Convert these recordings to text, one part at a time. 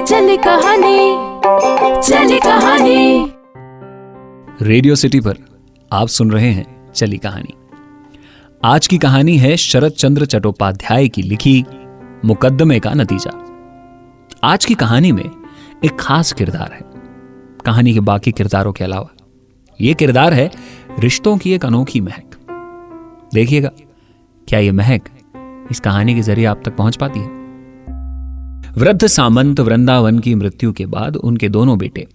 चली कहानी, चली कहानी। रेडियो सिटी पर आप सुन रहे हैं चली कहानी। आज की कहानी है शरत चंद्र चट्टोपाध्याय की लिखी मुकदमे का नतीजा। आज की कहानी में एक खास किरदार है कहानी के बाकी किरदारों के अलावा। यह किरदार है रिश्तों की एक अनोखी महक। देखिएगा क्या यह महक इस कहानी के जरिए आप तक पहुंच पाती है। वृद्ध सामंत वृंदावन की मृत्यु के बाद उनके दोनों बेटे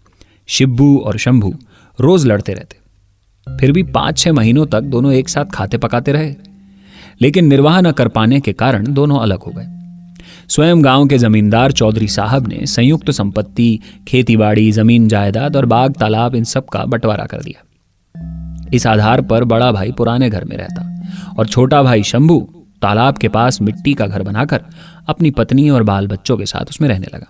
शिब्बू और शंभू रोज लड़ते रहते। फिर भी 5-6 महीनों तक दोनों एक साथ खाते पकाते रहे, लेकिन निर्वाह न कर पाने के कारण दोनों अलग हो गए। स्वयं गांव के जमींदार चौधरी साहब ने संयुक्त संपत्ति, खेतीबाड़ी, जमीन जायदाद और बाग तालाब इन सब का बंटवारा कर दिया। इस आधार पर बड़ा भाई पुराने घर में रहता और छोटा भाई शंभू तालाब के पास मिट्टी का घर बनाकर अपनी पत्नी और बाल बच्चों के साथ उसमें रहने लगा।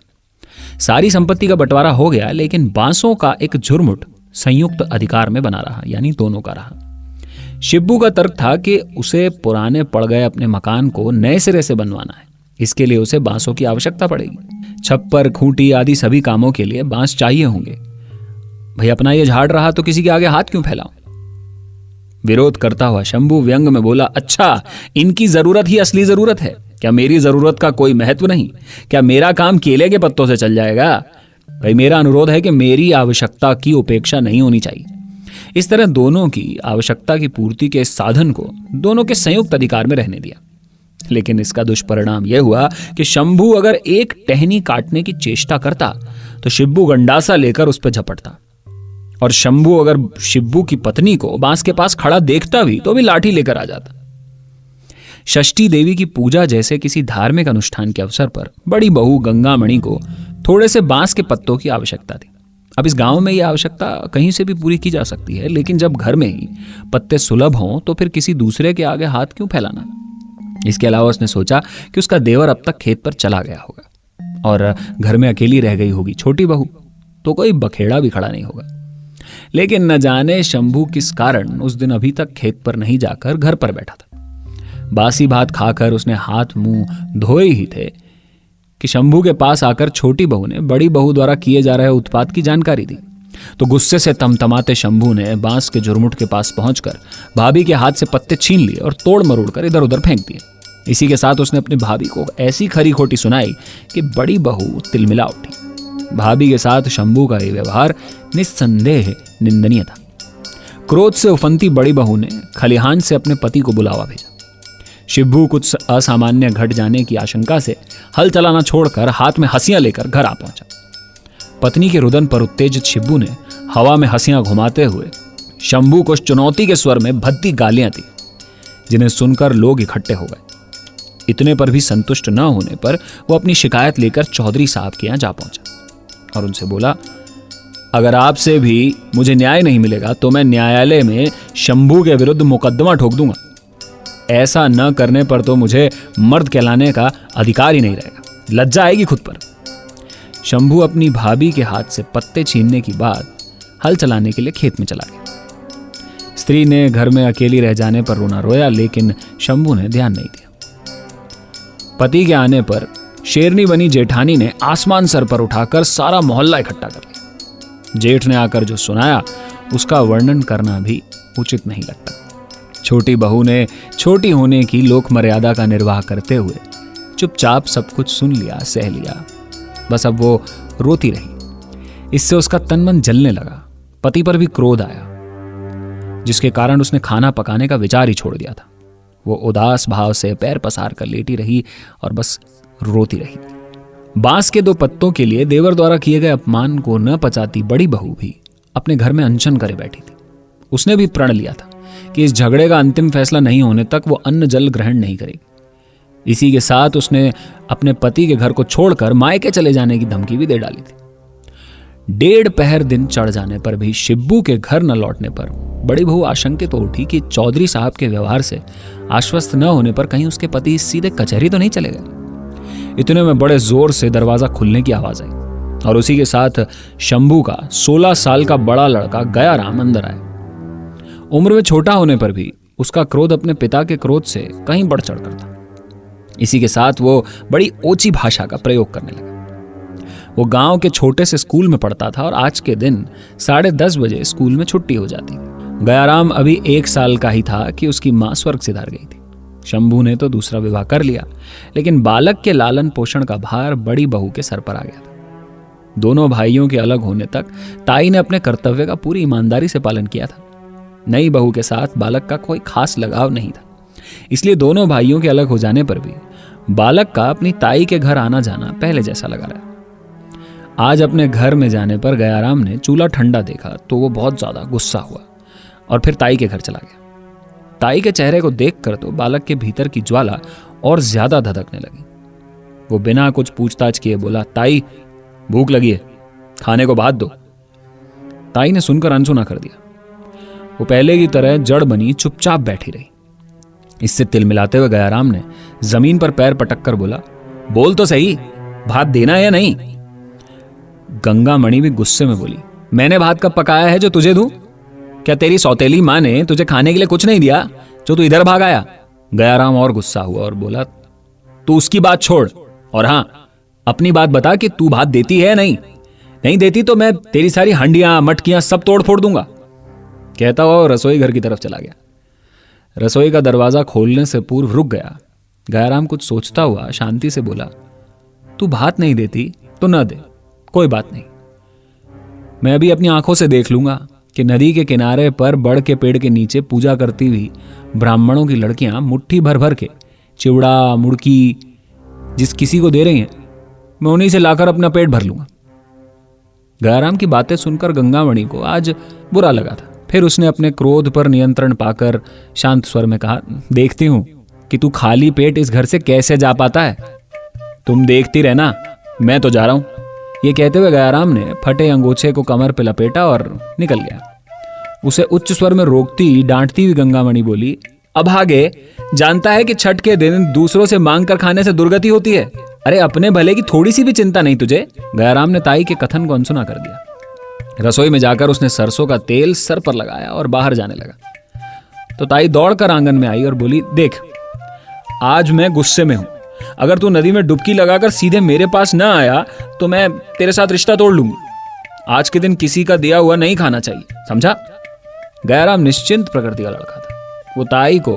सारी संपत्ति का बंटवारा हो गया, लेकिन बांसों का एक झुरमुट संयुक्त अधिकार में बना रहा, यानी दोनों का रहा। शिब्बू का तर्क था कि उसे पुराने पड़ गए अपने मकान को नए सिरे से बनवाना है। इसके लिए उसे बांसों की आवश्यकता पड़ेगी। छप्पर, खूंटी आदि सभी कामों के लिए बांस चाहिए होंगे। भाई अपना ये झाड़ रहा तो किसी के आगे हाथ क्यों फैलाऊं? विरोध करता हुआ शंभू व्यंग में बोला, अच्छा इनकी जरूरत ही असली जरूरत है क्या? मेरी जरूरत का कोई महत्व नहीं? क्या मेरा काम केले के पत्तों से चल जाएगा? भाई मेरा अनुरोध है कि मेरी आवश्यकता की उपेक्षा नहीं होनी चाहिए। इस तरह दोनों की आवश्यकता की पूर्ति के साधन को दोनों के संयुक्त अधिकार में रहने दिया। लेकिन इसका दुष्परिणाम यह हुआ कि शंभू अगर एक टहनी काटने की चेष्टा करता तो शिब्बू गंडासा लेकर उस पर झपटता, और शंभू अगर शिब्बू की पत्नी को बांस के पास खड़ा देखता भी तो भी लाठी लेकर आ जाता। षष्ठी देवी की पूजा जैसे किसी धार्मिक अनुष्ठान के अवसर पर बड़ी बहू गंगामणि को थोड़े से बांस के पत्तों की आवश्यकता थी। अब इस गांव में यह आवश्यकता कहीं से भी पूरी की जा सकती है, लेकिन जब घर में ही पत्ते सुलभ हों तो फिर किसी दूसरे के आगे हाथ क्यों फैलाना? इसके अलावा उसने सोचा कि उसका देवर अब तक खेत पर चला गया होगा और घर में अकेली रह गई होगी छोटी बहू, तो कोई बखेड़ा भी खड़ा नहीं होगा। लेकिन न जाने शंभू किस कारण उस दिन अभी तक खेत पर नहीं जाकर घर पर बैठा था। बासी भात खाकर उसने हाथ मुंह धोए ही थे कि शंभू के पास आकर छोटी बहू ने बड़ी बहू द्वारा किए जा रहे उत्पात की जानकारी दी। तो गुस्से से तमतमाते शंभू ने बांस के झुरमुट के पास पहुंचकर भाभी के हाथ से पत्ते छीन लिए और तोड़ मरोड़ कर इधर उधर फेंक दिए। इसी के साथ उसने अपनी भाभी को ऐसी खरी खोटी सुनाई कि बड़ी बहू तिलमिला उठी। भाभी के साथ शंभू का यह व्यवहार निस्संदेह निंदनीय था। क्रोध से उफनती बड़ी बहू ने खलिहान से अपने पति को बुलावा भेजा। शिब्बू कुछ असामान्य घट जाने की आशंका से हल चलाना छोड़कर हाथ में हंसियां लेकर घर आ पहुंचा। पत्नी के रुदन पर उत्तेजित शिब्बू ने हवा में हंसियां घुमाते हुए शंभू को चुनौती के स्वर में भद्दी गालियां दी, जिन्हें सुनकर लोग इकट्ठे हो गए। इतने पर भी संतुष्ट न होने पर वो अपनी शिकायत लेकर चौधरी साहब के यहां जा पहुंचा और उनसे बोला, अगर आपसे भी मुझे न्याय नहीं मिलेगा तो मैं न्यायालय में शंभू के विरुद्ध मुकदमा ठोक दूंगा। ऐसा न करने पर तो मुझे मर्द कहलाने का अधिकार ही नहीं रहेगा। लज्जा आएगी खुद पर। शंभू अपनी भाभी के हाथ से पत्ते छीनने की बात हल चलाने के लिए खेत में चला गया। स्त्री ने घर में अकेली रह जाने पर रोना रोया, लेकिन शंभू ने ध्यान नहीं दिया। पति के आने पर शेरनी बनी जेठानी ने आसमान सर पर उठाकर सारा मोहल्ला इकट्ठा कर लिया। जेठ ने आकर जो सुनाया उसका वर्णन करना भी उचित नहीं लगता। छोटी बहू ने छोटी होने की लोक मर्यादा का निर्वाह करते हुए चुपचाप सब कुछ सुन लिया, सह लिया। बस अब वो रोती रही। इससे उसका तन मन जलने लगा। पति पर भी क्रोध आया, जिसके कारण उसने खाना पकाने का विचार ही छोड़ दिया था। वो उदास भाव से पैर पसार कर लेटी रही और बस रोती रही। बांस के 2 पत्तों के लिए देवर द्वारा किए गए अपमान को न पचाती बड़ी बहू भी अपने घर में अनशन करे बैठी थी। उसने भी प्रण लिया था कि इस झगड़े का अंतिम फैसला नहीं होने तक वो अन्न जल ग्रहण नहीं करेगी। इसी के साथ उसने अपने पति के घर को छोड़कर मायके चले जाने की धमकी भी दे डाली थी। 1.5 पहर दिन चढ़ जाने पर भी शिब्बू के घर न लौटने पर बड़ी बहू आशंकित उठी कि चौधरी साहब के व्यवहार से आश्वस्त न होने पर कहीं उसके पति सीधे कचहरी तो नहीं चले गए। इतने में बड़े जोर से दरवाजा खुलने की आवाज आई और उसी के साथ शंभू का 16 साल का बड़ा लड़का गया राम अंदर आया। उम्र में छोटा होने पर भी उसका क्रोध अपने पिता के क्रोध से कहीं बढ़ चढ़ कर था। इसी के साथ वो बड़ी ओछी भाषा का प्रयोग करने लगा। वो गांव के छोटे से स्कूल में पढ़ता था और आज के दिन 10:30 बजे स्कूल में छुट्टी हो जाती। गयाराम अभी 1 साल का ही था कि उसकी माँ स्वर्ग सिधार गई थी। शंभू ने तो दूसरा विवाह कर लिया, लेकिन बालक के लालन पोषण का भार बड़ी बहू के सर पर आ गया था। दोनों भाइयों के अलग होने तक ताई ने अपने कर्तव्य का पूरी ईमानदारी से पालन किया था। नई बहू के साथ बालक का कोई खास लगाव नहीं था, इसलिए दोनों भाइयों के अलग हो जाने पर भी बालक का अपनी ताई के घर आना जाना पहले जैसा लगा रहा। आज अपने घर में जाने पर गयाराम ने चूल्हा ठंडा देखा तो वो बहुत ज्यादा गुस्सा हुआ और फिर ताई के घर चला गया। ताई के चेहरे को देखकर तो बालक के भीतर की ज्वाला और ज्यादा धधकने लगी। वो बिना कुछ पूछताछ किए बोला, ताई भूख लगी है, खाने को भात दो। ताई ने सुनकर अनसुना कर दिया। वो पहले की तरह जड़ बनी चुपचाप बैठी रही। इससे तिल मिलाते हुए गयाराम ने जमीन पर पैर पटक कर बोला, बोल तो सही, भात देना है या नहीं? गंगा मणि भी गुस्से में बोली, मैंने भात कब पकाया है जो तुझे दूं? क्या तेरी सौतेली माँ ने तुझे खाने के लिए कुछ नहीं दिया जो तू इधर भाग आया? गयाराम और गुस्सा हुआ और बोला, तू उसकी बात छोड़ और हाँ, अपनी बात बता कि तू भात देती है नहीं देती तो मैं तेरी सारी हंडियां मटकियां सब तोड़ फोड़ दूंगा। कहता हुआ रसोई घर की तरफ चला गया। रसोई का दरवाजा खोलने से पूर्व रुक गया। गयाराम कुछ सोचता हुआ शांति से बोला, तू भात नहीं देती तो न दे, कोई बात नहीं। मैं अभी अपनी आंखों से देख लूंगा कि नदी के किनारे पर बड़ के पेड़ के नीचे पूजा करती हुई ब्राह्मणों की लड़कियां मुट्ठी भर भर के चिवड़ा मुड़की जिस किसी को दे रही हैं, मैं उन्हीं से लाकर अपना पेट भर लूंगा। गयाराम की बातें सुनकर गंगामणि को आज बुरा लगा था। फिर उसने अपने क्रोध पर नियंत्रण पाकर शांत स्वर में कहा, देखती हूं कि तू खाली पेट इस घर से कैसे जा पाता है। तुम देखती रहना, मैं तो जा रहा हूं। ये कहते हुए गयाराम ने फटे अंगोछे को कमर पे लपेटा और निकल गया। उसे उच्च स्वर में रोकती डांटती हुई गंगामणि बोली, अब आगे जानता है कि छठ के दिन दूसरों से मांग कर खाने से दुर्गति होती है। अरे अपने भले की थोड़ी सी भी चिंता नहीं तुझे? गयाराम ने ताई के कथन को अनसुना कर दिया। रसोई में जाकर उसने सरसों का तेल सर पर लगाया और बाहर जाने लगा तो ताई दौड़कर आंगन में आई और बोली, देख आज मैं गुस्से में हूं। अगर तू नदी में डुबकी लगाकर सीधे मेरे पास ना आया तो मैं तेरे साथ रिश्ता तोड़ लूंगी। आज के दिन किसी का दिया हुआ नहीं खाना चाहिए, समझा? गयाराम निश्चिंत प्रकृति का लड़का था। वो ताई को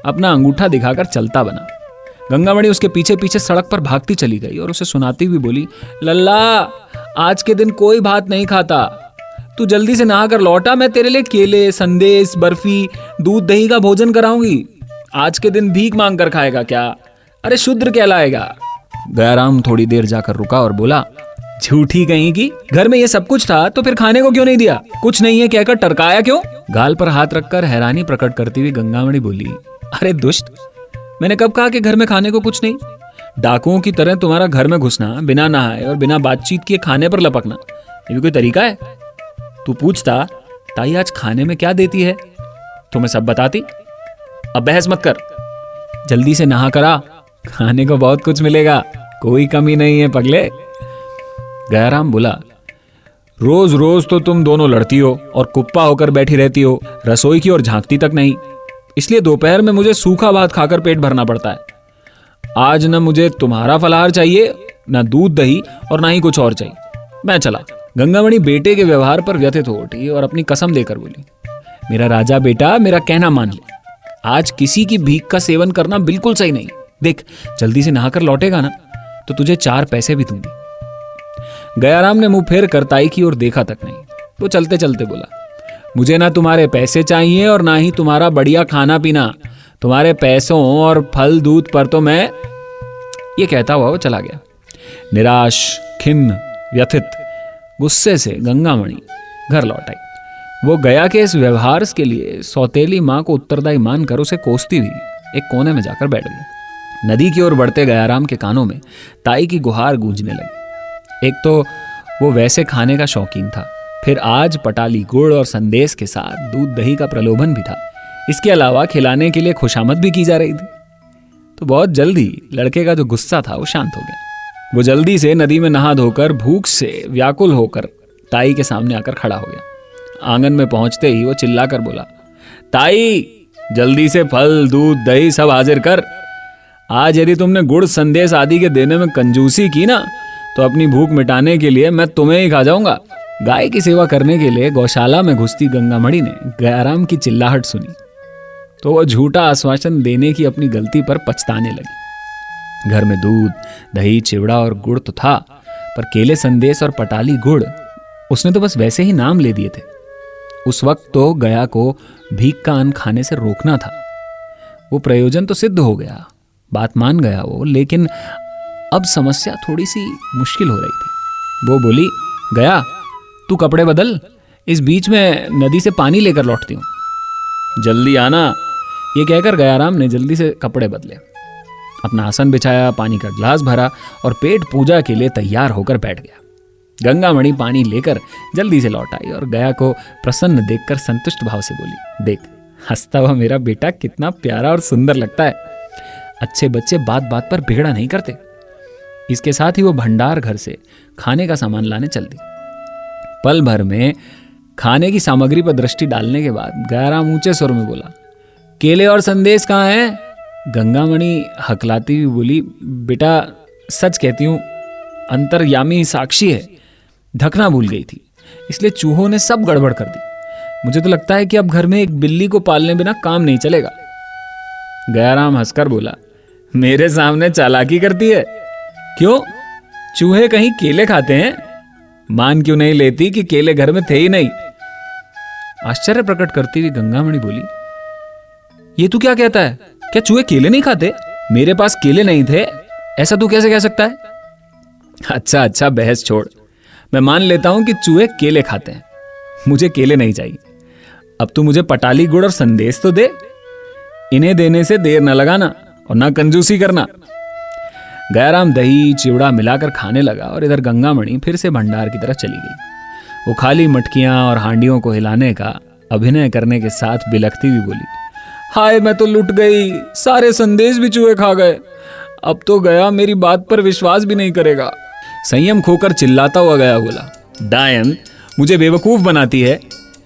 अपना अंगूठा दिखाकर चलता बना। गंगामणि उसके पीछे पीछे सड़क पर भागती चली गई और उसे सुनाती हुई बोली, लल्ला आज के दिन कोई भात नहीं खाता, तू जल्दी से नहा कर लौटा, मैं तेरे लिए केले संदेश बर्फी दूध दही का भोजन कराऊंगी। आज के दिन भीख मांग कर खाएगा क्या? अरे शूद्र कहलाएगा। गयाराम थोड़ी देर जाकर रुका और बोला, झूठी कहीं की, घर में ये सब कुछ था तो फिर खाने को क्यों नहीं दिया? कुछ नहीं है कहकर टरकाया क्यों? गाल पर हाथ रखकर हैरानी प्रकट करती हुई गंगामणि बोली, अरे दुष्ट, मैंने कब कहा कि घर में खाने को कुछ नहीं? डाकुओं की तरह तुम्हारा घर में घुसना, बिना नहाए और बिना बातचीत किए खाने पर लपकना, ये भी कोई तरीका है? तू पूछता ताई आज खाने में क्या देती है तो मैं सब बताती। अब बहस मत कर, जल्दी से नहा करा, खाने को बहुत कुछ मिलेगा, कोई कमी नहीं है पगले। गयाराम बोला, रोज रोज तो तुम दोनों लड़ती हो और कुप्पा होकर बैठी रहती हो, रसोई की ओर झांकती तक नहीं, इसलिए दोपहर में मुझे सूखा भात खाकर पेट भरना पड़ता है। आज न मुझे तुम्हारा फलाहार चाहिए, न दूध दही और ना ही कुछ और चाहिए, मैं चला। गंगामणि बेटे के व्यवहार पर व्यथित हो उठी और अपनी कसम देकर बोली, मेरा राजा बेटा, मेरा कहना मान ले, आज किसी की भीख का सेवन करना बिल्कुल सही नहीं। देख जल्दी से नहाकर लौटेगा ना तो तुझे 4 पैसे भी दूंगी। गयाराम ने मुंह फेर कर ताई की ओर देखा तक नहीं। वो चलते चलते बोला, मुझे ना तुम्हारे पैसे चाहिए और ना ही तुम्हारा बढ़िया खाना पीना, तुम्हारे पैसों और फल दूध पर तो मैं। ये कहता हुआ वो चला गया। निराश, खिन्न, व्यथित, गुस्से से गंगामणि घर लौट आई। वो गया के इस व्यवहार के लिए सौतेली मां को उत्तरदायी मानकर उसे कोसती हुई एक कोने में जाकर बैठ गई। नदी की ओर बढ़ते गयाराम के कानों में ताई की गुहार गूंजने लगी। एक तो वो वैसे खाने का शौकीन था, फिर आज पटाली गुड़ और संदेश के साथ दूध दही का प्रलोभन भी था। इसके अलावा खिलाने के लिए खुशामद भी की जा रही थी। तो बहुत जल्दी लड़के का जो गुस्सा था वो शांत हो गया। वो जल्दी से नदी में नहा धोकर भूख से व्याकुल होकर ताई के सामने आकर खड़ा हो गया। आंगन में पहुंचते ही वो चिल्लाकर बोला, ताई जल्दी से फल दूध दही सब हाजिर कर। आज यदि तुमने गुड़ संदेश आदि के देने में कंजूसी की ना तो अपनी भूख मिटाने के लिए मैं तुम्हें ही खा जाऊंगा। गाय की सेवा करने के लिए गौशाला में घुसती गंगामणि ने गयाराम की चिल्लाहट सुनी तो वह झूठा आश्वासन देने की अपनी गलती पर पछताने लगी। घर में दूध, दही, चिवड़ा और गुड़ तो था, पर केले, संदेश और पटाली गुड़ उसने तो बस वैसे ही नाम ले दिए थे। उस वक्त तो गया को भीख का अन्न खाने से रोकना था। वो प्रयोजन तो सिद्ध हो गया, बात मान गया वो, लेकिन अब समस्या थोड़ी सी मुश्किल हो रही थी। वो बोली, गया तू कपड़े बदल, इस बीच में नदी से पानी लेकर लौटती हूँ, जल्दी आना। ये कहकर गयाराम ने जल्दी से कपड़े बदले, अपना आसन बिछाया, पानी का ग्लास भरा और पेट पूजा के लिए तैयार होकर बैठ गया। गंगामणि पानी लेकर जल्दी से लौट आई और गया को प्रसन्न देखकर संतुष्ट भाव से बोली, देख हंसता हुआ मेरा बेटा कितना प्यारा और सुंदर लगता है। अच्छे बच्चे बात बात पर बिगड़ा नहीं करते। इसके साथ ही वो भंडार घर से खाने का सामान लाने चल दी। पल भर में खाने की सामग्री पर दृष्टि डालने के बाद गयाराम ऊंचे स्वर में बोला, केले और संदेश कहाँ हैं? गंगामणि हकलाती हुई बोली, बेटा सच कहती हूँ, अंतर्यामी साक्षी है, ढकना भूल गई थी, इसलिए चूहों ने सब गड़बड़ कर दी। मुझे तो लगता है कि अब घर में एक बिल्ली को पालने बिना काम नहीं चलेगा। गयाराम हंसकर बोला, मेरे सामने चालाकी करती है? क्यों, चूहे कहीं केले खाते हैं? मान क्यों नहीं लेती कि केले घर में थे ही नहीं? आश्चर्य प्रकट करती हुई गंगामणि बोली, ये तू क्या कहता है? क्या चूहे केले नहीं खाते? मेरे पास केले नहीं थे, ऐसा तू कैसे कह सकता है? अच्छा अच्छा, बहस छोड़, मैं मान लेता हूं कि चूहे केले खाते हैं, मुझे केले नहीं चाहिए। अब तू मुझे पटाली गुड़ और संदेश तो दे, इन्हें देने से देर न लगाना और ना कंजूसी करना। गयाराम दही चिवड़ा मिलाकर खाने लगा और इधर गंगामणि फिर से भंडार की तरफ चली गई। वो खाली मटकियां और हांडियों को हिलाने का अभिनय करने के साथ बिलखती हुई बोली, हाय मैं तो लुट गई, सारे संदेश भी चूहे खा गए। अब तो गया मेरी बात पर विश्वास भी नहीं करेगा। संयम खोकर चिल्लाता हुआ गया बोला, डायन मुझे बेवकूफ बनाती है?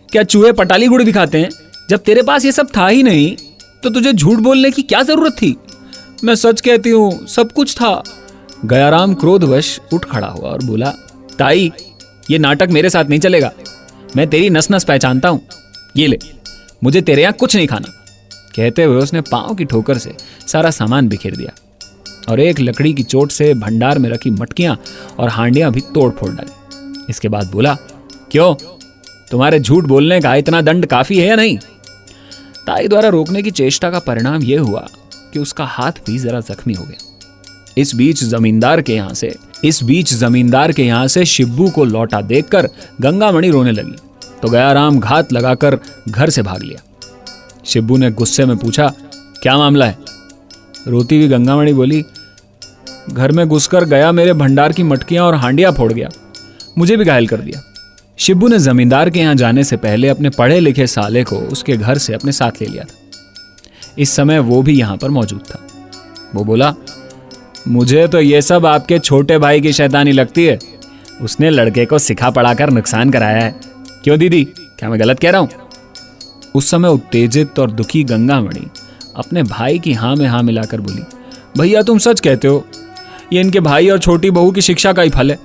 क्या चूहे पटाली गुड़ भी खाते हैं? जब तेरे पास ये सब था ही नहीं तो तुझे झूठ बोलने की क्या जरूरत थी? मैं सच कहती हूँ, सब कुछ था। गयाराम क्रोधवश उठ खड़ा हुआ और बोला, ताई ये नाटक मेरे साथ नहीं चलेगा, मैं तेरी नस नस पहचानता हूँ, ये ले, मुझे तेरे यहाँ कुछ नहीं खाना। कहते हुए उसने पांव की ठोकर से सारा सामान बिखेर दिया और एक लकड़ी की चोट से भंडार में रखी मटकियां और हांडियां भी तोड़ फोड़ डाली। इसके बाद बोला, क्यों, तुम्हारे झूठ बोलने का इतना दंड काफी है या नहीं? ताई द्वारा रोकने की चेष्टा का परिणाम यह हुआ कि उसका हाथ भी जरा जख्मी हो गया। इस बीच जमींदार के यहाँ से शिब्बू को लौटा देखकर गंगामणि रोने लगी तो गयाराम घात लगाकर घर से भाग लिया। शिब्बू ने गुस्से में पूछा, क्या मामला है? रोती हुई गंगामणि बोली, घर में घुसकर गया मेरे भंडार की मटकियां और हांडियां फोड़ गया, मुझे भी घायल कर दिया। शिब्बू ने जमींदार के यहाँ जाने से पहले अपने पढ़े लिखे साले को उसके घर से अपने साथ ले लिया था। इस समय वो भी यहाँ पर मौजूद था। वो बोला, मुझे तो ये सब आपके छोटे भाई की शैतानी लगती है, उसने लड़के को सिखा पढ़ाकर नुकसान कराया है। क्यों दीदी, क्या मैं गलत कह रहा हूँ? उस समय उत्तेजित और दुखी गंगामणि अपने भाई की हाँ में हाँ मिलाकर बोली, भैया तुम सच कहते हो, ये इनके भाई और छोटी बहू की शिक्षा का ही फल है।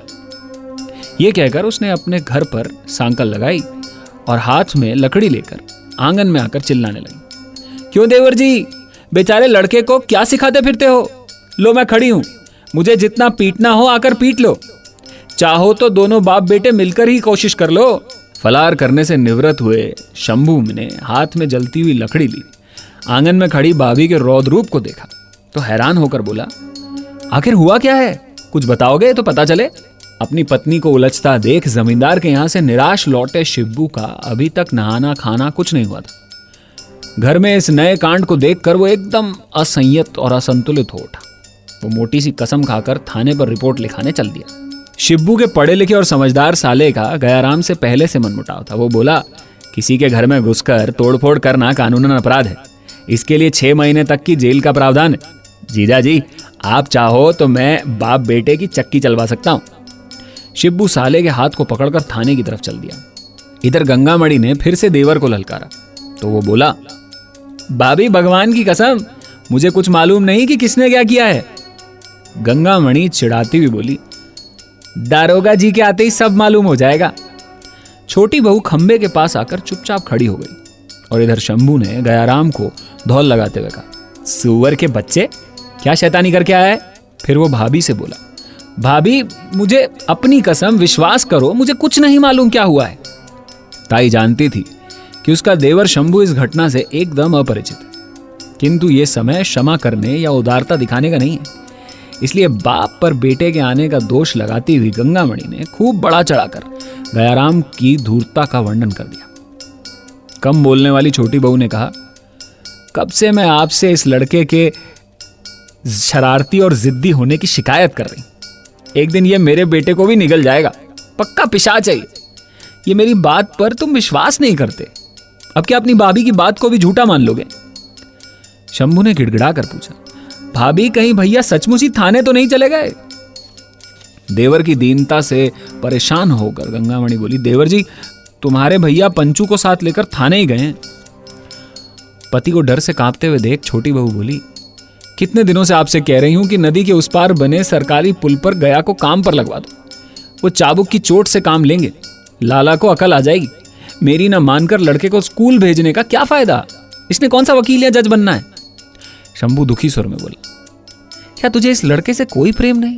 ये कहकर उसने अपने घर पर सांकल लगाई और हाथ में लकड़ी लेकर आंगन में आकर चिल्लाने लगी, क्यों देवर जी, बेचारे लड़के को क्या सिखाते फिरते हो? लो मैं खड़ी हूं, मुझे जितना पीटना हो आकर पीट लो, चाहो तो दोनों बाप बेटे मिलकर ही कोशिश कर लो। फलार करने से निवृत्त हुए शंभू ने हाथ में जलती हुई लकड़ी ली, आंगन में खड़ी भाभी के रौद्र रूप को देखा तो हैरान होकर बोला, आखिर हुआ क्या है, कुछ बताओगे तो पता चले। अपनी पत्नी को उलझता देख जमींदार के यहाँ से निराश लौटे शिब्बू का अभी तक नहाना खाना कुछ नहीं हुआ था। घर में इस नए कांड को देखकर वो एकदम असंयत और असंतुलित हो उठा। वो मोटी सी कसम खाकर थाने पर रिपोर्ट लिखाने चल दिया। शिब्बू के पढ़े लिखे और समझदार साले का गयाराम से पहले से मनमुटाव था। वो बोला, किसी के घर में घुसकर तोड़फोड़ करना कानूनन अपराध है, इसके लिए 6 महीने तक की जेल का प्रावधान है। जीजा जी, आप चाहो तो मैं बाप बेटे की चक्की चलवा सकता हूं। शिब्बू साले के हाथ को पकड़कर थाने की तरफ चल दिया। इधर गंगामणि ने फिर से देवर को ललकारा तो वो बोला, भाभी भगवान की कसम, मुझे कुछ मालूम नहीं कि किसने क्या किया है। गंगामणि चिढ़ाती हुई बोली, दारोगा जी के आते ही सब मालूम हो जाएगा। छोटी बहू खंबे के पास आकर चुपचाप खड़ी हो गई और इधर शंभू ने गयाराम को धौल लगाते हुए कहा, सुअर के बच्चे, क्या शैतानी करके आया है? फिर वो भाभी से बोला, भाभी मुझे अपनी कसम विश्वास करो, मुझे कुछ नहीं मालूम क्या हुआ है। ताई जानती थी कि उसका देवर शंभू इस घटना से एकदम अपरिचित है, किंतु ये समय क्षमा करने या उदारता दिखाने का नहीं है। इसलिए बाप पर बेटे के आने का दोष लगाती हुई गंगामणि ने खूब बड़ा चढ़ाकर गयाराम की धूर्तता का वर्णन कर दिया। कम बोलने वाली छोटी बहू ने कहा, कब से मैं आपसे इस लड़के के शरारती और जिद्दी होने की शिकायत कर रही। एक दिन ये मेरे बेटे को भी निगल जाएगा, पक्का पिशाच है ये मेरी बात पर तुम विश्वास नहीं करते, अब क्या अपनी भाभी की बात को भी झूठा मान लोगे? शंभू ने गिड़गिड़ा कर पूछा, भाभी कहीं भैया सचमुच ही थाने तो नहीं चले गए? देवर की दीनता से परेशान होकर गंगामणि बोली, देवर जी तुम्हारे भैया पंचू को साथ लेकर थाने ही गए हैं। पति को डर से कांपते हुए देख छोटी बहू बोली, कितने दिनों से आपसे कह रही हूं कि नदी के उस पार बने सरकारी पुल पर गया को काम पर लगवा दो, वो चाबुक की चोट से काम लेंगे, लाला को अकल आ जाएगी। मेरी ना मानकर लड़के को स्कूल भेजने का क्या फायदा? इसने कौन सा वकील या जज बनना है? शंभू दुखी स्वर में बोला, क्या तुझे इस लड़के से कोई प्रेम नहीं?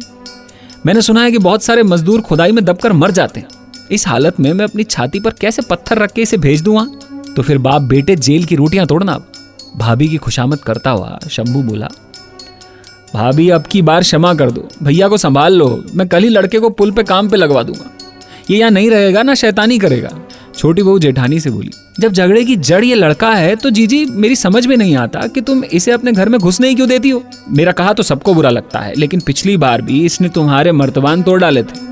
मैंने सुना है कि बहुत सारे मजदूर खुदाई में दबकर मर जाते हैं। इस हालत में मैं अपनी छाती पर कैसे पत्थर रख के इसे भेज दूं? तो फिर बाप बेटे जेल की रोटियां तोड़ना। भाभी की खुशामद करता हुआ शंभू बोला, भाभी अब की बार क्षमा कर दो, भैया को संभाल लो, मैं कल ही लड़के को पुल पे काम पे लगवा दूंगा। ये यहाँ नहीं रहेगा ना शैतानी करेगा। छोटी बहू जेठानी से बोली, जब झगड़े की जड़ ये लड़का है तो जीजी मेरी समझ में नहीं आता कि तुम इसे अपने घर में घुसने ही क्यों देती हो? मेरा कहा तो सबको बुरा लगता है, लेकिन पिछली बार भी इसने तुम्हारे मर्तबान तोड़ डाले थे।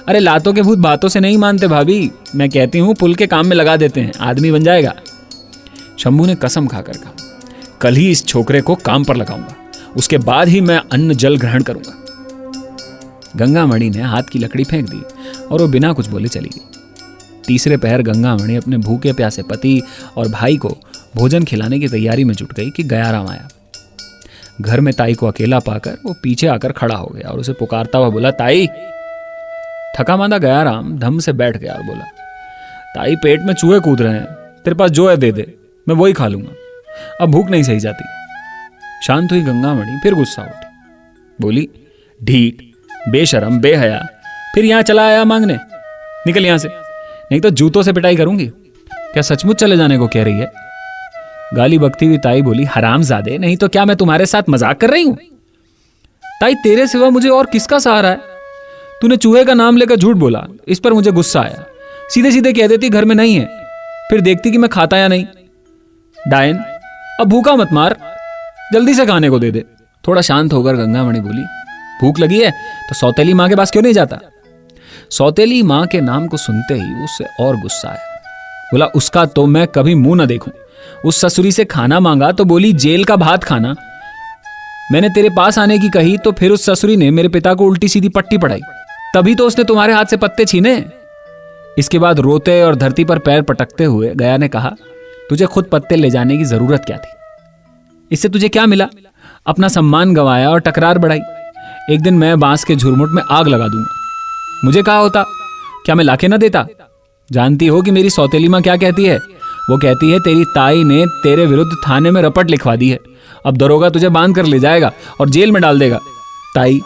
अरे लातों के भूत बातों से नहीं मानते भाभी, मैं कहती हूँ पुल के काम में लगा देते हैं, आदमी बन जाएगा। शंभू ने कसम खाकर कहा, कल ही इस छोकरे को काम पर लगाऊंगा, उसके बाद ही मैं अन्न जल ग्रहण करूंगा। गंगामणि ने हाथ की लकड़ी फेंक दी और वो बिना कुछ बोले चली गई। तीसरे पहर गंगामणि अपने भूखे प्यासे पति और भाई को भोजन खिलाने की तैयारी में जुट गई कि गयाराम आया। घर में ताई को अकेला पाकर वो पीछे आकर खड़ा हो गया और उसे पुकारता हुआ बोला, ताई। थका मांदा गयाराम धम से बैठ गया और बोला, ताई पेट में चूहे कूद रहे हैं, तेरे पास जो है दे दे, मैं वही खा लूंगा, अब भूख नहीं सही जाती। शांत हुई गंगामणि फिर गुस्सा उठी, बोली, ढीठ, बेशरम, बेहया, फिर यहां चला आया मांगने? निकल यहां से, नहीं तो जूतों से पिटाई करूंगी। क्या सचमुच चले जाने को कह रही है? गाली बकती हुई ताई बोली, हरामजादे, नहीं तो क्या मैं तुम्हारे साथ मजाक कर रही हूं? ताई तेरे सिवा मुझे और किसका सहारा है? तूने चूहे का नाम लेकर झूठ बोला, इस पर मुझे गुस्सा आया। सीधे सीधे कह देती घर में नहीं है, फिर देखती कि मैं खाता या नहीं। डायन, अब भूखा मत मार, जल्दी से खाने को दे दे। थोड़ा शांत होकर गंगामणि बोली, भूख लगी है तो सौतेली माँ के पास क्यों नहीं जाता? सौतेली माँ के नाम को सुनते ही उससे और गुस्सा आया। बोला, उसका तो मैं कभी मुंह न देखूं। उस ससुरी से खाना मांगा तो बोली जेल का भात खाना। मैंने तेरे पास आने की कही तो फिर उस ससुरी ने मेरे पिता को उल्टी सीधी पट्टी पढ़ाई, तभी तो उसने तुम्हारे हाथ से पत्ते छीने। इसके बाद रोते और धरती पर पैर पटकते हुए गया ने कहा, तुझे खुद पत्ते ले जाने की जरूरत क्या थी? इससे तुझे क्या मिला? अपना सम्मान गंवाया और टकरार बढ़ाई। एक दिन मैं बांस के झुरमुट में आग लगा दूंगा। मुझे कहा होता, क्या मैं लाके ना देता? जानती हो कि मेरी सौतेली माँ क्या कहती है? वो कहती है तेरी ताई ने तेरे विरुद्ध थाने में रपट लिखवा दी है, अब दरोगा तुझे बांध कर ले जाएगा और जेल में डाल देगा। ताई,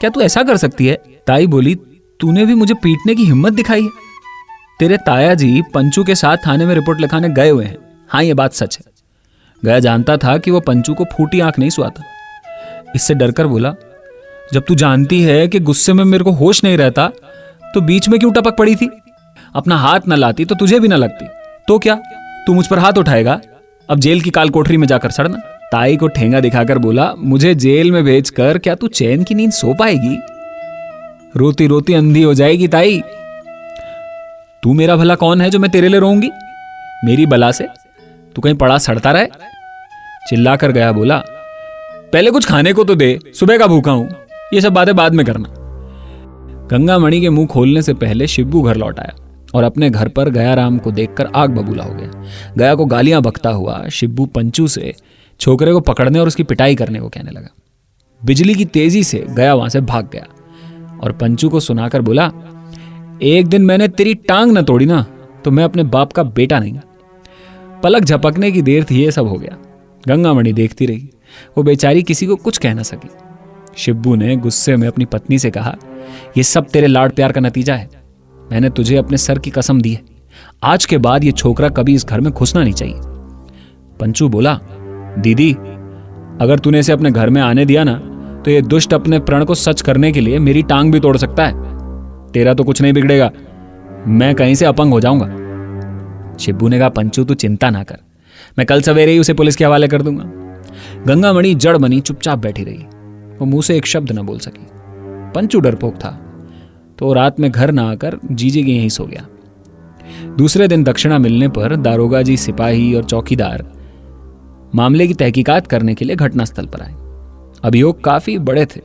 क्या तू ऐसा कर सकती है? ताई बोली, तूने भी मुझे पीटने की हिम्मत दिखाई है। तेरे ताया जी पंचू के साथ थाने में रिपोर्ट लिखाने गए हुए हैं। हाँ, ये बात सच है। गया जानता था कि वो पंचू को फूटी आंख नहीं सुहाता। इससे डरकर बोला, जब तू जानती है कि गुस्से में मेरे को होश नहीं रहता तो बीच में क्यों टपक पड़ी थी? अपना हाथ न लाती तो तुझे भी न लगती। तो क्या तू मुझ पर हाथ उठाएगा? अब जेल की काल कोठरी में जाकर सड़ना। ताई को ठेंगा दिखाकर बोला, मुझे जेल में भेजकर क्या तू चैन की नींद सो पाएगी? रोती रोती अंधी हो जाएगी ताई। तू मेरा भला कौन है जो मैं तेरे लिए रोऊंगी? मेरी बला से तू कहीं पड़ा सड़ता रहे। चिल्लाकर गया बोला, पहले कुछ खाने को तो दे, सुबह का भूखा हूं, ये सब बातें बाद में करना। गंगामणि के मुंह खोलने से पहले शिब्बू घर लौट आया और अपने घर पर गयाराम को देखकर आग बबूला हो गया। गया को गालियां बकता हुआ शिब्बू पंचू से छोकरे को पकड़ने और उसकी पिटाई करने को कहने लगा। बिजली की तेजी से गया वहां से भाग गया और पंचू को सुनाकर बोला, एक दिन मैंने तेरी टांग न तोड़ी ना तो मैं अपने बाप का बेटा नहीं। पलक झपकने की देर थी, ये सब हो गया। गंगामणि देखती रही, वो बेचारी किसी को कुछ कह न सकी। शिब्बू ने गुस्से में अपनी पत्नी से कहा, यह सब तेरे लाड प्यार का नतीजा है। मैंने तुझे अपने सर की कसम दी है, आज के बाद ये छोकरा कभी इस घर में घुसना नहीं चाहिए। पंचू बोला, दीदी अगर तूने इसे अपने घर में आने दिया ना तो ये दुष्ट अपने प्रण को सच करने के लिए मेरी टांग भी तोड़ सकता है। तेरा तो कुछ नहीं बिगड़ेगा, मैं कहीं से अपंग हो जाऊंगा। शिब्बू ने कहा, पंचू तू चिंता ना कर, मैं कल सवेरे ही उसे पुलिस के हवाले कर दूंगा। गंगामणि जड़ बनी चुपचाप बैठी रही, वो मुंह से एक शब्द न बोल सकी। पंचू डरपोक था तो रात में घर ना आकर जीजी के यहीं सो गया। दूसरे दिन दक्षिणा मिलने पर दारोगा जी, सिपाही और चौकीदार मामले की तहकीकात करने के लिए घटनास्थल पर आए। अभियोग काफी बड़े थे।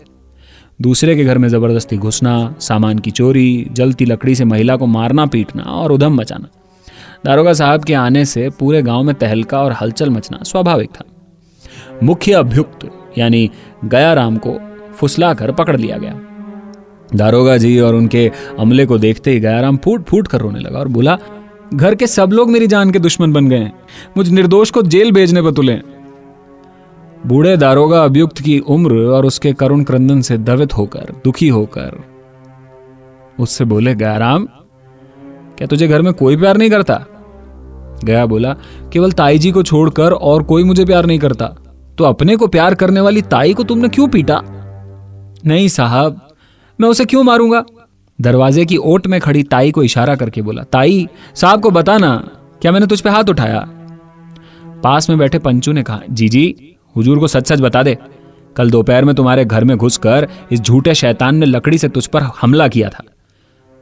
दूसरे के घर में जबरदस्ती घुसना, सामान की चोरी, जलती लकड़ी से महिला को मारना पीटना और उधम मचाना। दारोगा साहब के आने से पूरे गांव में तहलका और हलचल मचना स्वाभाविक था। मुख्य अभियुक्त यानी गयाराम को फुसलाकर पकड़ लिया गया। दारोगा जी और उनके अमले को देखते ही गयाराम फूट फूट कर रोने लगा और बोला, घर के सब लोग मेरी जान के दुश्मन बन गए हैं, मुझ निर्दोष को जेल भेजने पर तुले। बूढ़े दारोगा अभियुक्त की उम्र और उसके करुण क्रंदन से द्रवित होकर, दुखी होकर उससे बोले, गयाराम क्या तुझे घर में कोई प्यार नहीं करता? गया बोला, केवल ताई जी को छोड़कर और कोई मुझे प्यार नहीं करता। तो अपने को प्यार करने वाली ताई को तुमने क्यों पीटा? नहीं साहब, मैं उसे क्यों मारूंगा? दरवाजे की ओट में खड़ी ताई को इशारा करके बोला, ताई साहब को बताना क्या मैंने तुझ पे हाथ उठाया? पास में बैठे पंचू ने कहा, जीजी हुजूर को सच सच बता दे, कल दोपहर में तुम्हारे घर में घुसकर इस झूठे शैतान ने लकड़ी से तुझ पर हमला किया था।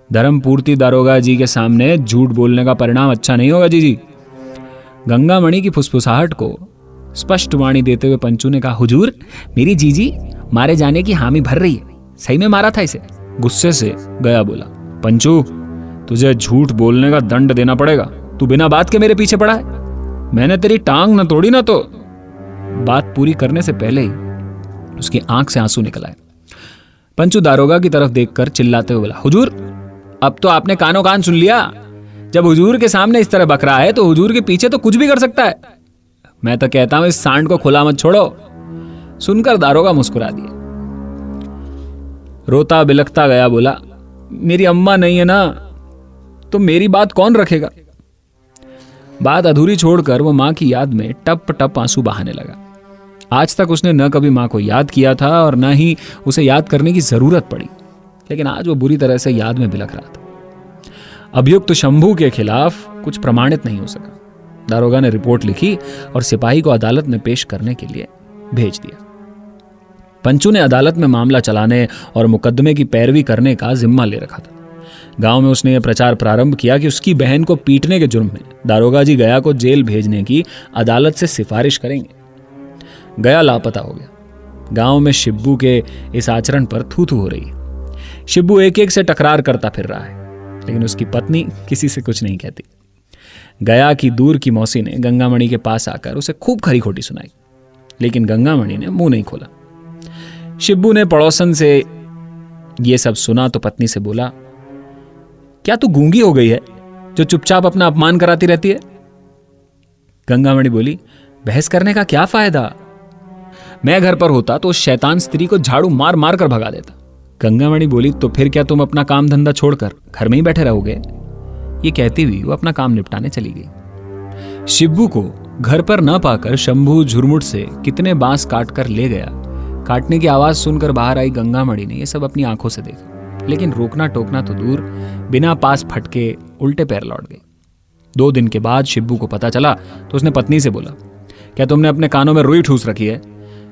धर्मपूर्ति दारोगा जी के सामने झूठ बोलने का परिणाम अच्छा नहीं होगा जीजी। गंगामणि की फुसफुसाहट को स्पष्ट वाणी देते हुए पंचू ने कहा, हुजूर मेरी जीजी मारे जाने की हामी भर रही है, सही में मारा था इसे। गुस्से से गया बोला, पंचू तुझे झूठ बोलने का दंड देना पड़ेगा, तू बिना बात के मेरे पीछे पड़ा है। मैंने तेरी टांग न तोड़ी ना तो। बात पूरी करने से पहले ही उसकी आंख से आंसू निकल आए। पंचू दारोगा की तरफ देखकर चिल्लाते हुए बोला, हुजूर अब तो आपने कानों कान सुन लिया, जब हुजूर के सामने इस तरह बक रहा है तो हुजूर के पीछे तो कुछ भी कर सकता है। मैं तो कहता हूं इस सांड को खुला मत छोड़ो। सुनकर दारोगा मुस्कुरा दिया। रोता बिलखता गया बोला, मेरी अम्मा नहीं है ना तो मेरी बात कौन रखेगा? बात अधूरी छोड़कर वो मां की याद में टप टप आंसू बहाने लगा। आज तक उसने न कभी मां को याद किया था और न ही उसे याद करने की जरूरत पड़ी, लेकिन आज वो बुरी तरह से याद में बिलख रहा था। अभियुक्त शंभू के खिलाफ कुछ प्रमाणित नहीं हो सका। दारोगा ने रिपोर्ट लिखी और सिपाही को अदालत में पेश करने के लिए भेज दिया। पंचू ने अदालत में मामला चलाने और मुकदमे की पैरवी करने का जिम्मा ले रखा था। गांव में उसने यह प्रचार प्रारंभ किया कि उसकी बहन को पीटने के जुर्म में दारोगा जी गया को जेल भेजने की अदालत से सिफारिश करेंगे। गया लापता हो गया। गांव में शिब्बू के इस आचरण पर थू थू हो रही है। शिब्बू एक एक से टकरार करता फिर रहा है, लेकिन उसकी पत्नी किसी से कुछ नहीं कहती। गया की दूर की मौसी ने गंगामणि के पास आकर उसे खूब खरी खोटी सुनाई, लेकिन गंगामणि ने मुंह नहीं खोला। शिब्बू ने पड़ोसन से यह सब सुना तो पत्नी से बोला, क्या तू गूंगी हो गई है जो चुपचाप अपना अपमान कराती रहती है? गंगामणि बोली, बहस करने का क्या फायदा? मैं घर पर होता तो उस शैतान स्त्री को झाड़ू मार मार कर भगा देता। गंगामणि बोली, तो फिर क्या तुम अपना काम धंधा छोड़कर घर में ही बैठे रहोगे? ये कहती हुई वो अपना काम निपटाने चली गई। शिब्बू को घर पर न पाकर शंभू झुरमुट से कितने बांस काट कर ले गया। काटने की आवाज सुनकर बाहर आई गंगामणि ने यह सब अपनी आंखों से देखा, लेकिन रोकना टोकना तो दूर, बिना पास फटके उल्टे पैर लौट गई। 2 दिन के बाद शिब्बू को पता चला तो उसने पत्नी से बोला, क्या तुमने अपने कानों में रुई ठूस रखी है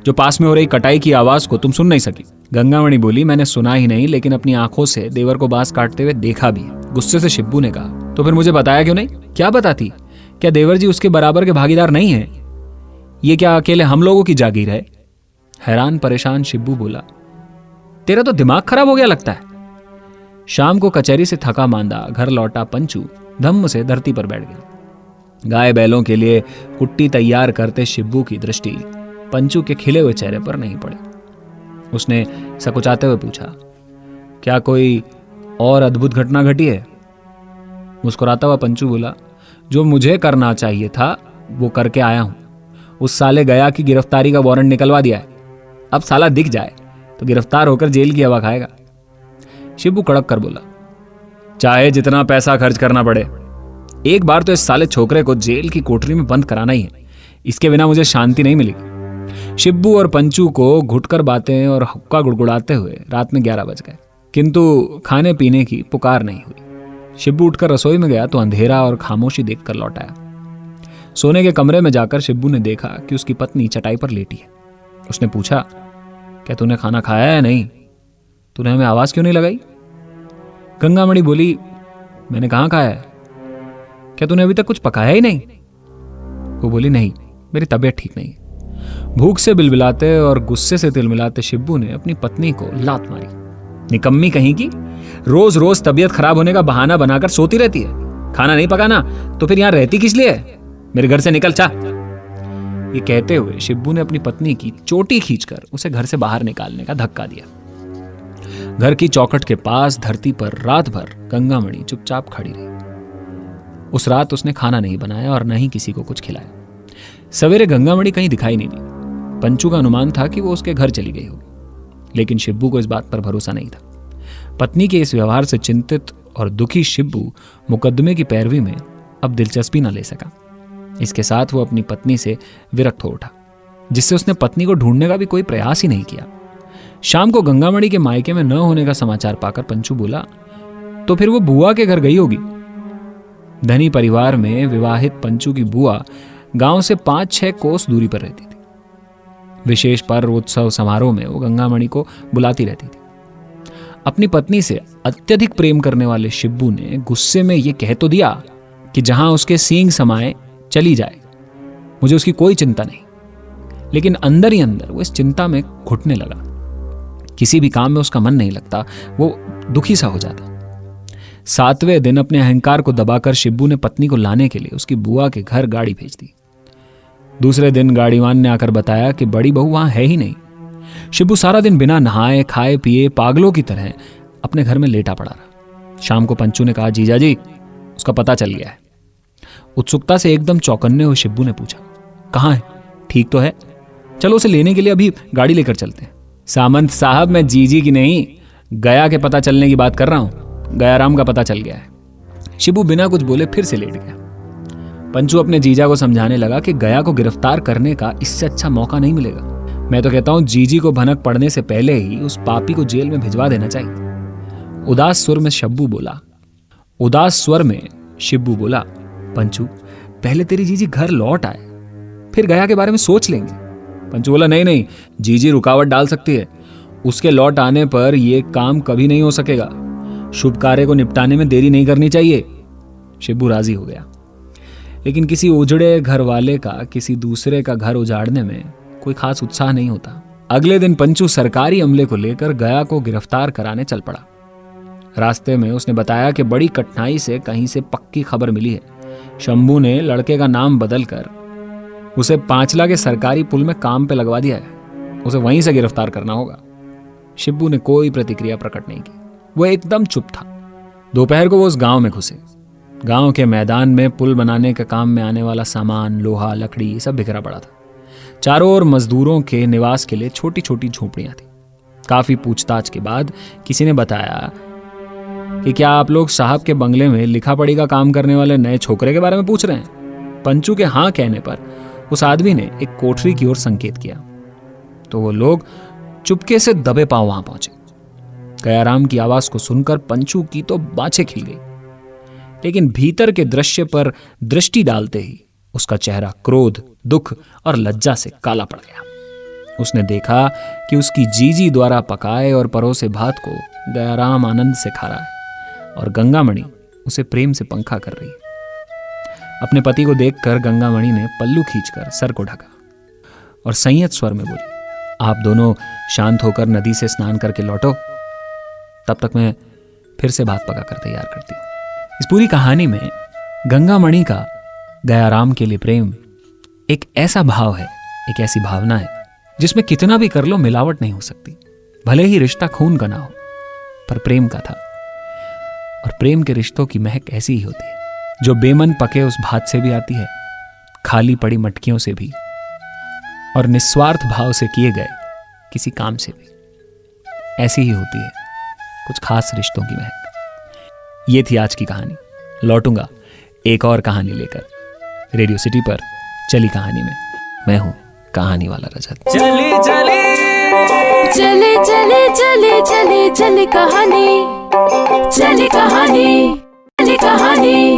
जो पास में हो रही कटाई की आवाज को तुम सुन नहीं सकी? गंगामणि बोली, मैंने सुना ही नहीं, लेकिन अपनी आंखों से देवर को बांस काटते हुए देखा भी। गुस्से से शिब्बू ने कहा, तो फिर मुझे बताया क्यों नहीं? क्या बताती? क्या देवर जी उसके बराबर के भागीदार नहीं है? ये क्या अकेले हम लोगों की जागीर है? हैरान परेशान शिब्बू बोला, तेरा तो दिमाग खराब हो गया लगता है। शाम को कचहरी से थका मांदा घर लौटा पंचू धम्म से धरती पर बैठ गया। गाय बैलों के लिए कुट्टी तैयार करते शिब्बू की दृष्टि पंचू के खिले हुए चेहरे पर नहीं पड़ी। उसने सकुचाते हुए पूछा, क्या कोई और अद्भुत घटना घटी है? मुस्कुराता हुआ पंचू बोला, जो मुझे करना चाहिए था वो करके आया हूं। उस साले गया की गिरफ्तारी का वारंट निकलवा दिया है। अब साला दिख जाए तो गिरफ्तार होकर जेल की हवा खाएगा। शिबू कड़क कर बोला, चाहे जितना पैसा खर्च करना पड़े, एक बार तो इस साले छोकरे को जेल की कोठरी में बंद कराना ही है। इसके बिना मुझे शांति नहीं मिलेगी। शिब्बू और पंचू को घुटकर बातें और हुक्का गुड़गुड़ाते हुए रात में 11 बज गए, किंतु खाने पीने की पुकार नहीं हुई। शिब्बू उठकर रसोई में गया तो अंधेरा और खामोशी देखकर लौट आया। सोने के कमरे में जाकर शिब्बू ने देखा कि उसकी पत्नी चटाई पर लेटी है। उसने पूछा, क्या तूने खाना खाया है? नहीं। तूने हमें आवाज क्यों नहीं लगाई? गंगामणि बोली, मैंने कहां खाया है? क्या तूने अभी तक कुछ पकाया ही नहीं? वो बोली, नहीं, मेरी तबीयत ठीक नहीं है। भूख से बिलबिलाते और गुस्से से तिलमिलाते शिब्बू ने अपनी पत्नी को लात मारी। निकम्मी कहीं की, रोज रोज तबीयत खराब होने का बहाना बनाकर सोती रहती है। खाना नहीं पकाना तो फिर यहां रहती किस लिए? मेरे घर से निकल चा। ये कहते हुए शिब्बू ने अपनी पत्नी की चोटी खींचकर उसे घर से बाहर निकालने का धक्का दिया। घर की चौखट के पास धरती पर रात भर गंगामणि चुपचाप खड़ी रही। उस रात उसने खाना नहीं बनाया और न ही किसी को कुछ खिलाया। सवेरे गंगामणि कहीं दिखाई नहीं दी। पंचू का अनुमान था कि वो उसके घर चली गई होगी, लेकिन शिब्बू को इस बात पर भरोसा नहीं था। पत्नी के इस व्यवहार से चिंतित और दुखी शिब्बू मुकदमे की पैरवी में अब दिलचस्पी न ले सका। इसके साथ वो अपनी पत्नी से विरक्त हो उठा, जिससे उसने पत्नी को ढूंढने का भी कोई प्रयास ही नहीं किया। शाम को गंगामणि के मायके में न होने का समाचार पाकर पंचू बोला, तो फिर वो बुआ के घर गई होगी। धनी परिवार में विवाहित पंचू की बुआ गांव से 5-6 कोस दूरी पर रहती थी। विशेष पर्व, उत्सव, समारोह में वो गंगामणि को बुलाती रहती थी। अपनी पत्नी से अत्यधिक प्रेम करने वाले शिब्बू ने गुस्से में ये कह तो दिया कि जहां उसके सींग समाए चली जाए, मुझे उसकी कोई चिंता नहीं। लेकिन अंदर ही अंदर वो इस चिंता में घुटने लगा। किसी भी काम में उसका मन नहीं लगता, वो दुखी सा हो जाता। 7वें दिन अपने अहंकार को दबाकर शिब्बू ने पत्नी को लाने के लिए उसकी बुआ के घर गाड़ी भेज दी। दूसरे दिन गाड़ीवान ने आकर बताया कि बड़ी बहू वहां है ही नहीं। शिब्बू सारा दिन बिना नहाए खाए पिए पागलों की तरह अपने घर में लेटा पड़ा रहा। शाम को पंचू ने कहा, जीजा जी, उसका पता चल गया है। उत्सुकता से एकदम चौकन्ने हुए शिब्बू ने पूछा, कहाँ है? ठीक तो है? चलो उसे लेने के लिए अभी गाड़ी लेकर चलते हैं। सामंत साहब, मैं जीजी की नहीं, गया के पता चलने की बात कर रहा हूं। गयाराम का पता चल गया है। शिब्बू बिना कुछ बोले फिर से लेट गया। पंचू अपने जीजा को समझाने लगा कि गया को गिरफ्तार करने का इससे अच्छा मौका नहीं मिलेगा। मैं तो कहता हूं जीजी को भनक पड़ने से पहले ही उस पापी को जेल में भिजवा देना चाहिए। उदास स्वर में शिब्बू बोला, पंचू, पहले तेरी जीजी घर लौट आए, फिर गया के बारे में सोच लेंगे। पंचू बोला, नहीं, जीजी रुकावट डाल सकती है। उसके लौट आने पर यह काम कभी नहीं हो सकेगा। शुभ कार्य को निपटाने में देरी नहीं करनी चाहिए। शिब्बू राजी हो गया, लेकिन किसी उजड़े घर वाले का किसी दूसरे का घर उजाड़ने में कोई खास उत्साह नहीं होता। अगले दिन पंचू सरकारी अमले को लेकर गया को गिरफ्तार कराने चल पड़ा। रास्ते में उसने बताया कि बड़ी कठिनाई से कहीं से पक्की खबर मिली है। शंभू ने लड़के का नाम बदलकर उसे पांचला के सरकारी पुल में काम पे लगवा दिया है। उसे वहीं से गिरफ्तार करना होगा। शिब्बू ने कोई प्रतिक्रिया प्रकट नहीं की। वो एकदम चुप था। दोपहर को वो उस गांव में घुसे। गांव के मैदान में पुल बनाने के काम में आने वाला सामान, लोहा, लकड़ी सब बिखरा पड़ा था। चारों ओर मजदूरों के निवास के लिए छोटी छोटी झोपड़ियां थी। काफी पूछताछ के बाद किसी ने बताया कि क्या आप लोग साहब के बंगले में लिखा पढ़ी का काम करने वाले नए छोकरे के बारे में पूछ रहे हैं? पंचू के हाँ कहने पर उस आदमी ने एक कोठरी की ओर संकेत किया तो वो लोग चुपके से दबे पांव वहां पहुंचे। गयाराम की आवाज को सुनकर पंचू की तो बाछें खिल गई, लेकिन भीतर के दृश्य पर दृष्टि डालते ही उसका चेहरा क्रोध, दुख और लज्जा से काला पड़ गया। उसने देखा कि उसकी जीजी द्वारा पकाए और परोसे भात को गयाराम आनंद से खा रहा है और गंगामणि उसे प्रेम से पंखा कर रही है। अपने पति को देखकर गंगामणि ने पल्लू खींचकर सर को ढका और संयत स्वर में बोली, आप दोनों शांत होकर नदी से स्नान करके लौटो, तब तक मैं फिर से भात पकाकर तैयार करती हूँ। इस पूरी कहानी में गंगामणि का गयाराम के लिए प्रेम एक ऐसा भाव है, एक ऐसी भावना है जिसमें कितना भी कर लो मिलावट नहीं हो सकती। भले ही रिश्ता खून का ना हो, पर प्रेम का था। और प्रेम के रिश्तों की महक ऐसी ही होती है, जो बेमन पके उस भात से भी आती है, खाली पड़ी मटकियों से भी, और निस्वार्थ भाव से किए गए किसी काम से भी। ऐसी ही होती है कुछ खास रिश्तों की महक। ये थी आज की कहानी। लौटूंगा एक और कहानी लेकर रेडियो सिटी पर चली कहानी में। मैं हूं कहानी वाला रजत। चले चले चले चले चले चले कहानी, चली कहानी, चली कहानी।